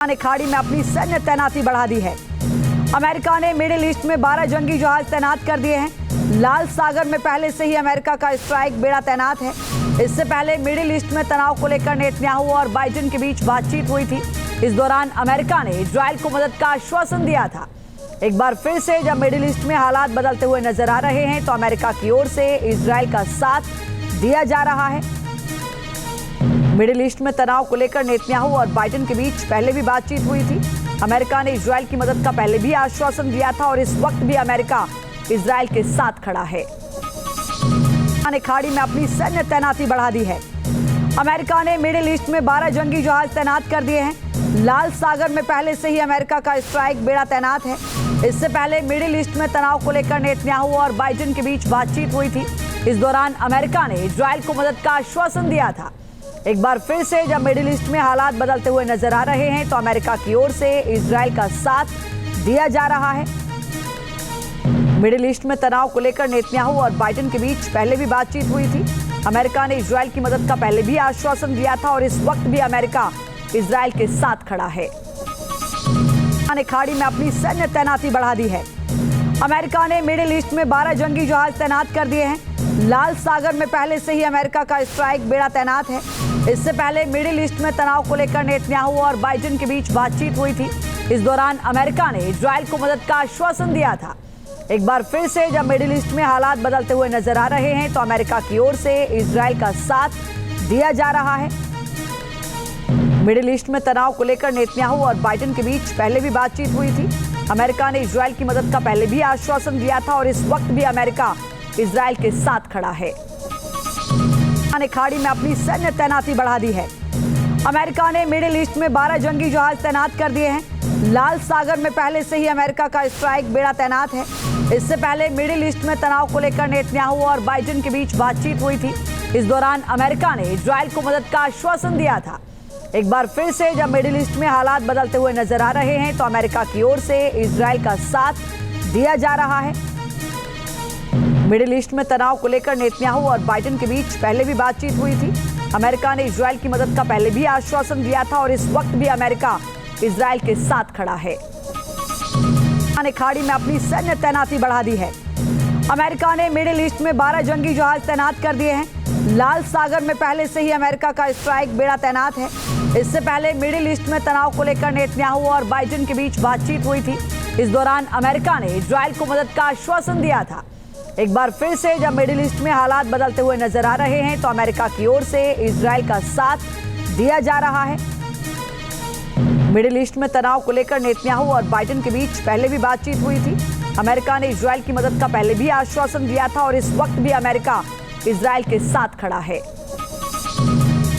ने खाड़ी में अपनी सैन्य तैनाती बढ़ा दी है। अमेरिका ने मिडिल ईस्ट में 12 जंगी जहाज तैनात कर दिए हैं। लाल सागर में पहले से ही अमेरिका का स्ट्राइक बेड़ा तैनात है। इससे पहले मिडिल ईस्ट में तनाव को लेकर नेतन्याहू और बाइडेन के बीच बातचीत हुई थी। इस दौरान अमेरिका ने इजरायल को मदद का आश्वासन दिया था। एक बार फिर से जब मिडिल ईस्ट में हालात बदलते हुए नजर आ रहे हैं तो अमेरिका की ओर से इजरायल का साथ दिया जा रहा है। मिडिल ईस्ट में तनाव को लेकर नेतन्याहू और बाइडेन के बीच पहले भी बातचीत हुई थी। अमेरिका ने इजरायल की मदद का पहले भी आश्वासन दिया था और इस वक्त भी अमेरिका इजरायल के साथ खड़ा है। ने खाड़ी में अपनी सैन्य तैनाती बढ़ा दी है। अमेरिका ने मिडिल ईस्ट में 12 जंगी जहाज तैनात कर दिए हैं। लाल सागर में पहले से ही अमेरिका का स्ट्राइक बेड़ा तैनात है। इससे पहले मिडिल ईस्ट में तनाव को लेकर नेतन्याहू और बाइडेन के बीच बातचीत हुई थी। इस दौरान अमेरिका ने इजरायल को मदद का आश्वासन दिया था। एक बार फिर से जब मिडिल ईस्ट में हालात बदलते हुए नजर आ रहे हैं तो अमेरिका की ओर से इजरायल का साथ दिया जा रहा है। मिडिल ईस्ट में तनाव को लेकर नेतन्याहू और बाइडेन के बीच पहले भी बातचीत हुई थी। अमेरिका ने इजरायल की मदद का पहले भी आश्वासन दिया था और इस वक्त भी अमेरिका इजरायल के साथ खड़ा है। ने खाड़ी में अपनी सैन्य तैनाती बढ़ा दी है। अमेरिका ने मिडिल ईस्ट में 12 जंगी जहाज तैनात कर दिए हैं। लाल सागर में पहले से ही अमेरिका का स्ट्राइक बेड़ा तैनात है। इससे पहले मिडिल ईस्ट में तनाव को लेकर नेतन्याहू और बाइडेन के बीच बातचीत हुई थी। इस दौरान अमेरिका ने इजरायल को मदद का आश्वासन दिया था। एक बार फिर से जब मिडिल ईस्ट में हालात बदलते हुए नजर आ रहे हैं तो अमेरिका की ओर से इजरायल का साथ दिया जा रहा है। मिडिल ईस्ट में तनाव को लेकर नेतन्याहू और बाइडेन के बीच पहले भी बातचीत हुई थी। अमेरिका ने इजरायल की मदद का पहले भी आश्वासन दिया था और इस वक्त भी अमेरिका इजरायल के साथ खड़ा है। ने खाड़ी में अपनी सैन्य तैनाती बढ़ा दी है। अमेरिका ने मिडिल ईस्ट में 12 जंगी जहाज तैनात कर दिए हैं। लाल सागर में पहले से ही अमेरिका का स्ट्राइक बेड़ा तैनात है। इससे पहले मिडिल ईस्ट में तनाव को लेकर नेतन्याहू और बाइडेन के बीच बातचीत हुई थी। इस दौरान अमेरिका ने इजरायल को मदद का आश्वासन दिया था। एक बार फिर से जब मिडिल ईस्ट में हालात बदलते हुए नजर आ रहे हैं तो अमेरिका की ओर से इजरायल का साथ दिया जा रहा है। मिडिल ईस्ट में तनाव को लेकर नेतन्याहू और बाइडेन के बीच पहले भी बातचीत हुई थी। अमेरिका ने इजरायल की मदद का पहले भी आश्वासन दिया था और इस वक्त भी अमेरिका इजरायल के साथ खड़ा है। ने खाड़ी में अपनी सैन्य तैनाती बढ़ा दी है। अमेरिका ने मिडिल ईस्ट में 12 जंगी जहाज तैनात कर दिए हैं। लाल सागर में पहले से ही अमेरिका का स्ट्राइक बेड़ा तैनात है। इससे पहले मिडिल ईस्ट में तनाव को लेकर नेतन्याहू और बाइडेन के बीच बातचीत हुई थी। इस दौरान अमेरिका ने इजरायल को मदद का आश्वासन दिया था। एक बार फिर से जब मिडिल ईस्ट में हालात बदलते हुए नजर आ रहे हैं तो अमेरिका की ओर से इजरायल का साथ दिया जा रहा है। मिडिल ईस्ट में तनाव को लेकर नेतन्याहू और बाइडेन के बीच पहले भी बातचीत हुई थी। अमेरिका ने इजरायल की मदद का पहले भी आश्वासन दिया था और इस वक्त भी अमेरिका इजरायल के साथ खड़ा है।